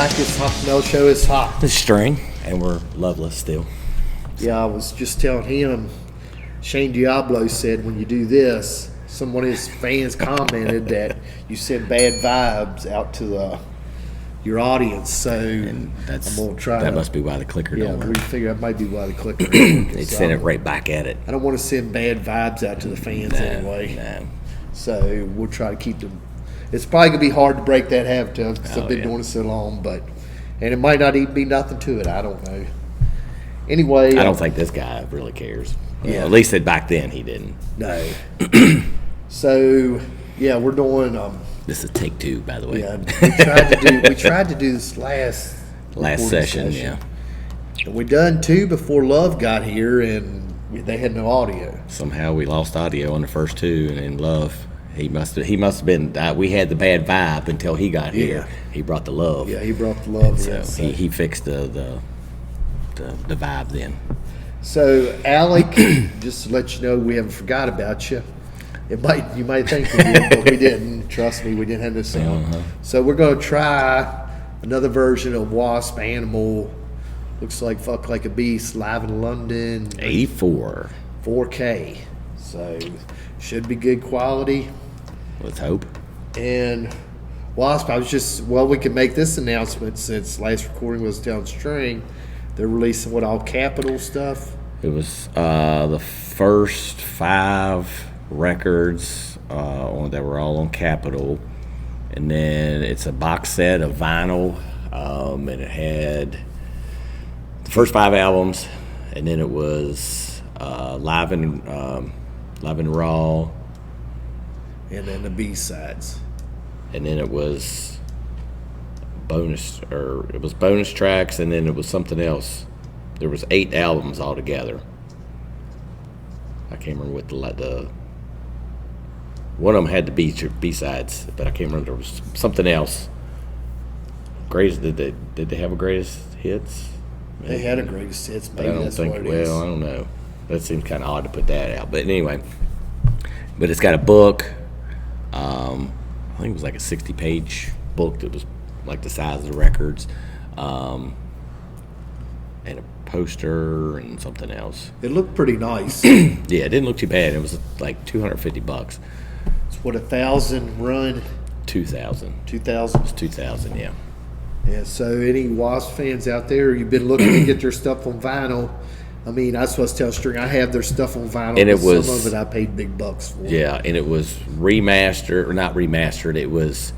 Blackest Hot Mel Show is hot. The string, and we're loveless still. Yeah, I was just telling him, Shane Diablo said when you do this, some of his fans commented that you send bad vibes out to your audience. So And I'm gonna try. that must be why the clicker Yeah, don't we work. figure that might be why the clicker. It sent it right back at it. I don't want to send bad vibes out to the fans anyway. No. So we'll try to keep them. It's probably gonna be hard to break that habit because I've been yeah. doing it so long, and it might not even be nothing to it. I don't know. Anyway, I don't think this guy really cares. Yeah. At least back then he didn't. No. So yeah, we're doing. This is take 2, by the way. Yeah, we tried to do this last Last session. And we done 2 before Love got here, and they had no audio. Somehow we lost audio on the first 2, and in Love, he must have been. We had the bad vibe until he got here. He brought the love. Yeah, he brought the love. So in, so. he fixed the vibe then. So Alec, just to let you know, we haven't forgot about you. You might think we did, but we didn't. Trust me, we didn't have no sound. So we're going to try another version of WASP Animal. Looks like Fuck Like a Beast, live in London. 84. 4K. So should be good quality. Let's hope. And WASP, we can make this announcement since last recording was down string. They're releasing all Capitol stuff. It was the first 5 records that were all on Capitol, and then it's a box set of vinyl, and it had the first 5 albums, and then it was live and raw, And then the B-sides. and then it was bonus tracks, and then it was something else. There was 8 albums altogether. I can't remember what the one of them had the B-sides, but I can't remember. There was something else. Did they have a greatest hits? They had a greatest hits. But Maybe I don't that's think. what it is. Well, I don't know. That seems kind of odd to put that out. But anyway, it's got a book. I think it was like a 60-page book that was like the size of the records, and a poster and something else. It looked pretty nice. Yeah, it didn't look too bad. It was like $250. It's what, 1,000 run? 2,000. 2,000? It's 2,000, yeah. Yeah, so any WASP fans out there, you've been looking to get their stuff on vinyl. I mean, that's what I was telling String. I have their stuff on vinyl, And it but was- some of it I paid big bucks for. Yeah, and it was remastered, or not remastered. It was,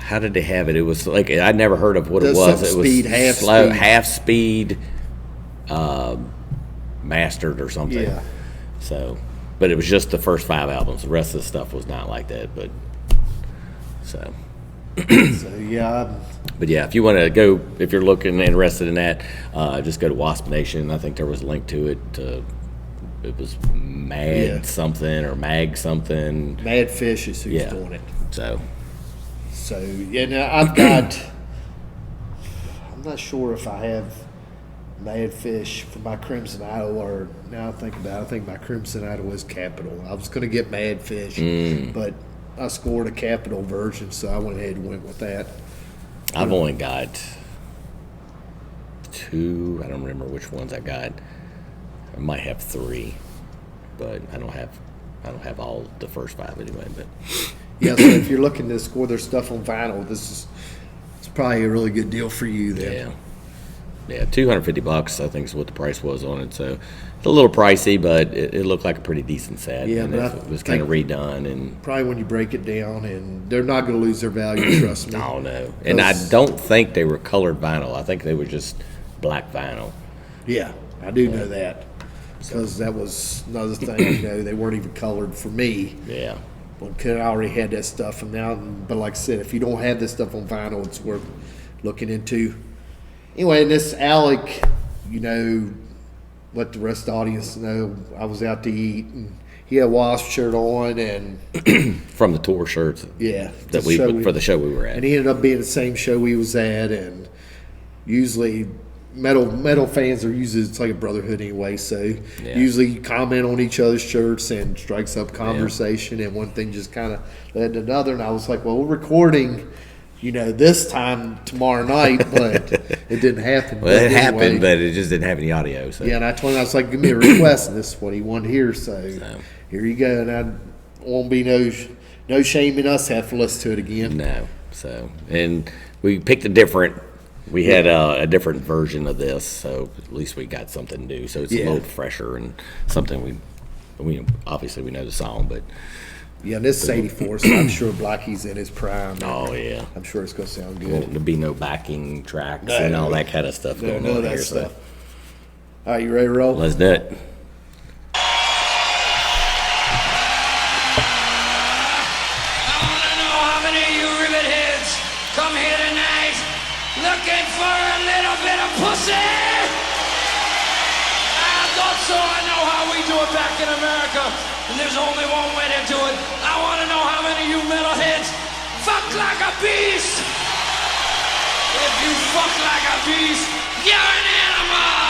how did they have it? It was like, I'd never heard of what it was. It was Speed, half slow, speed. half speed, mastered or something. Yeah. So, but it was just the first 5 albums. The rest of the stuff was not like that. But so. So, yeah, But yeah, if you want to go, if you're interested in that, just go to WASP Nation. I think there was a link to it. It was Mag something or Mag something. Mad Fish is who's doing it. So Yeah, now I've got, I'm not sure if I have Mad Fish for my Crimson Idol, or now I think about it, I think my Crimson Idol is Capitol. I was going to get Mad Fish, but I scored a Capitol version, so I went ahead and went with that. I've only got 2. I don't remember which ones I got. I might have 3, but I don't have all the first 5 anyway. But Yeah, so if you're looking to score their stuff on vinyl, it's probably a really good deal for you then. yeah, $250 I think is what the price was on it. So it's a little pricey, but it looked like a pretty decent set. Yeah, and but it was kind of redone and. Probably when you break it down, and they're not going to lose their value, trust me. Oh no, and I don't think they were colored vinyl. I think they were just black vinyl. Yeah, I do know that, because that was another thing. They weren't even colored for me. Yeah. Because I already had that stuff, and now, but like I said, if you don't have this stuff on vinyl, it's worth looking into. Anyway, and this Alec, let the rest of the audience know I was out to eat, and he had a WASP shirt on, and From the tour shirts. yeah, That for the show we were at. and he ended up being the same show we was at, and usually metal fans are usually, it's like a brotherhood anyway, so usually comment on each other's shirts and strikes up conversation, and one thing just kind of led to another, and I was like, well, we're recording this time tomorrow night, but it didn't happen. Well, it happened, anyway. but it just didn't have any audio. So. Yeah, and I told him, I was like, give me a request, and this is what he wanted to hear, so here you go. And I won't be no shame in us have to listen to it again. No. So, and we picked we had a different version of this, so at least we got something new. So it's a little fresher and something we obviously we know the song, but. Yeah, and this is 84, so I'm sure Blackie's in his prime. Oh, yeah. I'm sure it's going to sound good. There'll be no backing tracks and all that kind of stuff going on here. Stuff. All right, you ready to roll? Let's do it. Looking for a little bit of pussy? I thought so. I know how we do it back in America, and there's only one way to do it. I want to know how many of you metalheads fuck like a beast. If you fuck like a beast, you're an animal.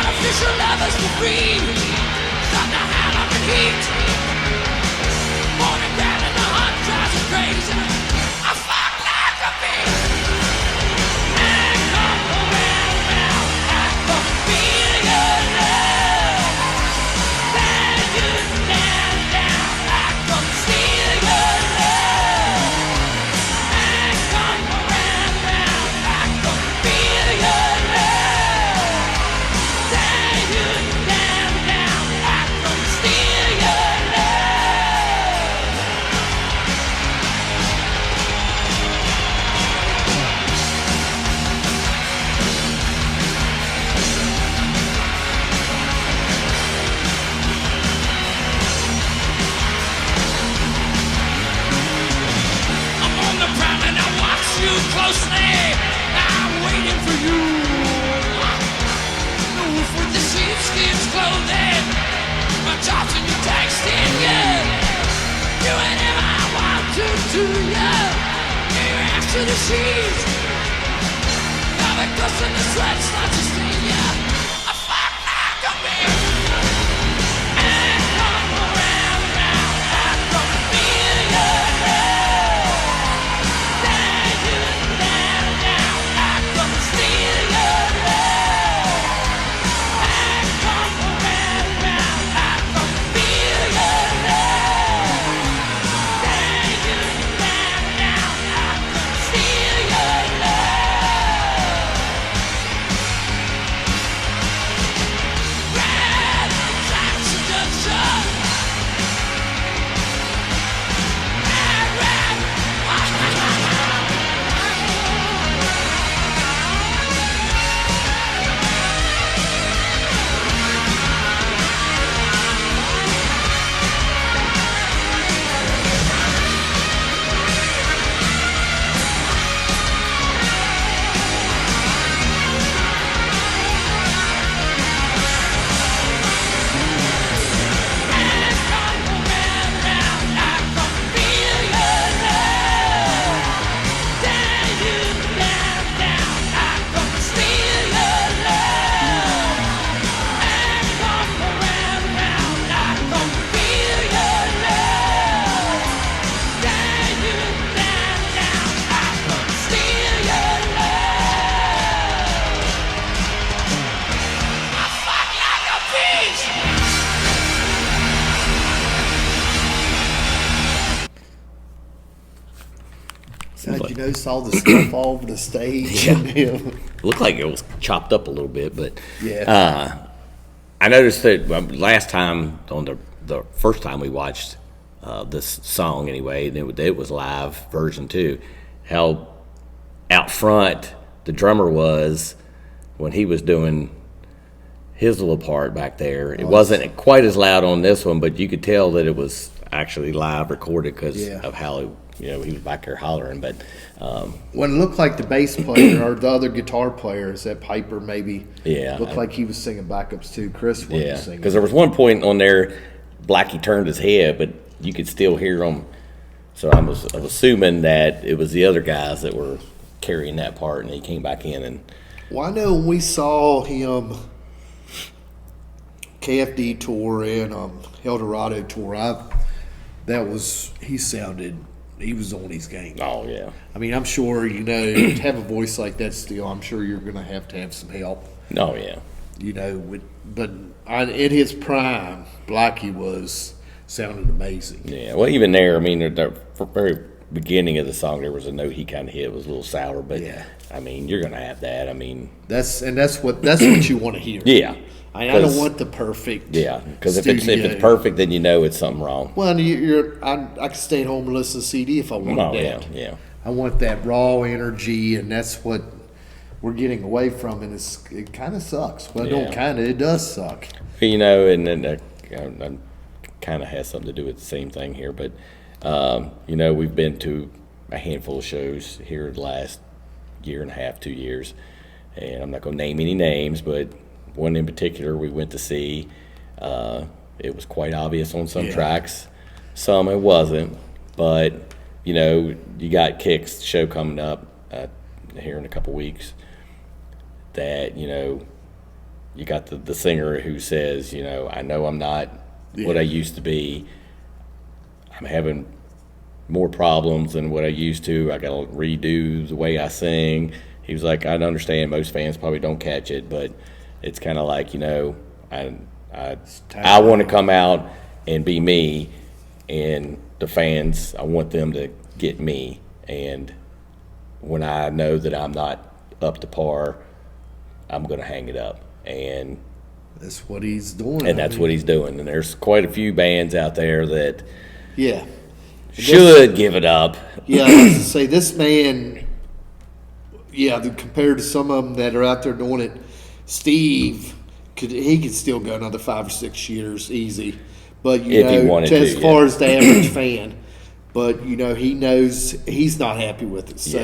Artificial lovers for free. Thunder, hell, up in heat. Morning ground and the hunt drives me crazy. I fuck like a beast. And come around now. I can feel your love. Then you down. I can feel your love. And come around now. I can feel your love. Closely, I'm waiting for you. The wolf with the sheepskin's clothing, my chops and your texting, yeah. Do whatever I want to you. You're after the sheets. Now the dust and the sweat start to sting ya. I fuck like a beast. And come around now. I can feel your love. Saw the stuff all over the stage. Yeah. Looked like it was chopped up a little bit, but yeah. I noticed that last time, on the first time we watched this song anyway, and it was live version too, how out front the drummer was when he was doing his little part back there. It wasn't quite as loud on this one, but you could tell that it was actually live recorded because of how he was back there hollering. But when it looked like the bass player or the other guitar players, that Piper maybe, looked like he was singing backups too. Chris wasn't singing. Because there was one point on there, Blackie turned his head, but you could still hear him. So I was assuming that it was the other guys that were carrying that part, and he came back in. And well, I know when we saw him KFD tour and El Dorado tour, he was on his game. Oh yeah. I mean, I'm sure to have a voice like that still, I'm sure you're going to have some help. Oh yeah. But in his prime, Blackie sounded amazing. Yeah. Well, even there, I mean, the very beginning of the song, there was a note he kind of hit. It was a little sour, but I mean, you're going to have that. I mean, that's what you want to hear. Yeah. I don't want the perfect. Yeah, because if it's perfect, then it's something wrong. Well, I can stay at home and listen to CD if I want that. Yeah. I want that raw energy, and that's what we're getting away from, and it kind of sucks. Well, it does suck. And then I kind of has something to do with the same thing here, but we've been to a handful of shows here the last year and a half, 2 years, and I'm not going to name any names, but one in particular we went to see. It was quite obvious on some tracks. Some it wasn't. But, you got Kick's show coming up here in a couple weeks that, you got the singer who says, I know I'm not what I used to be. I'm having more problems than what I used to. I got to redo the way I sing. He was like, I understand most fans probably don't catch it, but it's kind of like, I want to come out and be me, and the fans, I want them to get me. And when I know that I'm not up to par, I'm going to hang it up. And that's what he's doing. And that's what he's doing. And there's quite a few bands out there that should give it up. Yeah, I was to say, this man, compared to some of them that are out there doing it, Steve could still go another 5 or 6 years easy, but as far as the average fan, but he knows he's not happy with it.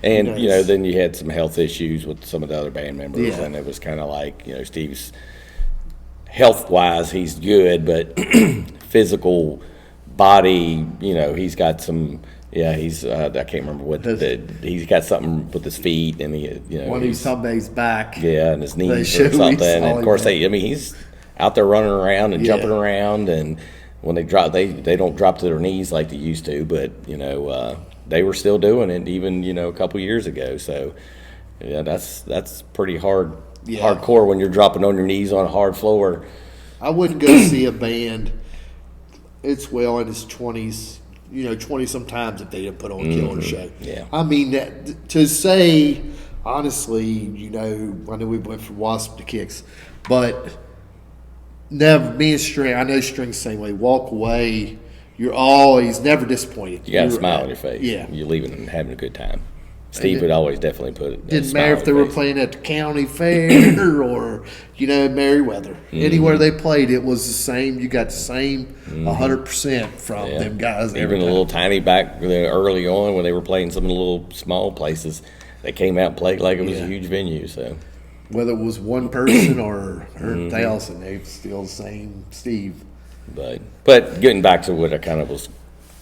And then you had some health issues with some of the other band members, and it was kind of like Steve's health wise he's good, but physical body, he's got some. Yeah, he's. I can't remember what he's got something with his feet, and when he's talking about his back, and his knees or something. And of course, he's out there running around and jumping around, and when they drop, they don't drop to their knees like they used to, but they were still doing it even a couple years ago. So that's pretty hardcore when you're dropping on your knees on a hard floor. I wouldn't go see a band. It's well in his 20s. 20 sometimes if they didn't put on a killer show. Yeah. I mean, to say, honestly, I know we went from WASP to Kicks, but never, me and String, I know String's the same way, walk away, you're always never disappointed. You got a smile on your face. Yeah. You're leaving and having a good time. Steve would always definitely put it. Didn't matter if they were playing at the county fair or, Merriweather. Anywhere they played, it was the same. You got the same 100% from them guys. Even a little tiny back early on when they were playing some of the little small places, they came out and played like it was a huge venue. So whether it was one person or 1,000, they still the same Steve. But getting back to what I kind of was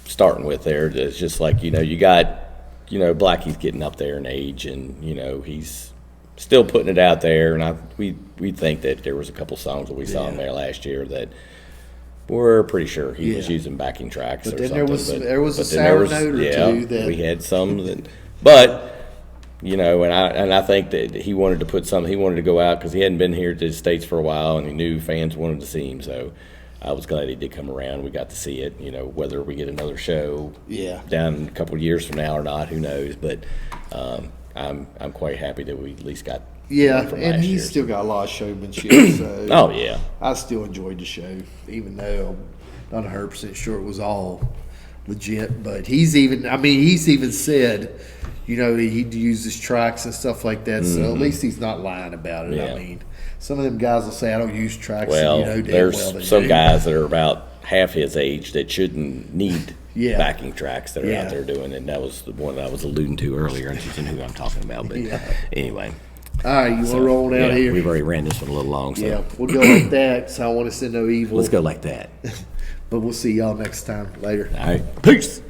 starting with there, it's just like, you got – Blackie's getting up there in age, and he's still putting it out there. And we think that there was a couple songs that we saw him there last year that we're pretty sure he was using backing tracks. But or then something. there was a sour note or two that we had some that, but and I think that he wanted to put something. He wanted to go out because he hadn't been here to the States for a while, and he knew fans wanted to see him. So I was glad he did come around. We got to see it. Whether we get another show down a couple of years from now or not, who knows? But I'm quite happy that we at least got from and last he's year. still got a lot of showmanship. So I still enjoyed the show, even though I'm not 100% sure it was all legit. But he's even said, he uses tracks and stuff like that. So at least he's not lying about it. Yeah. I mean, some of them guys will say I don't use tracks. Well, and damn there's well they some do. guys that are about half his age that shouldn't need Yeah. backing tracks that are Yeah. out there doing it. And that was the one that I was alluding to earlier, and you know who I'm talking about. But Yeah. anyway. All right, you want to roll on out Yeah, here? we've already ran this one a little long, so Yeah, we'll go like that. So I want to send no evil. let's go like that. But we'll see y'all next time. Later. All right. Peace.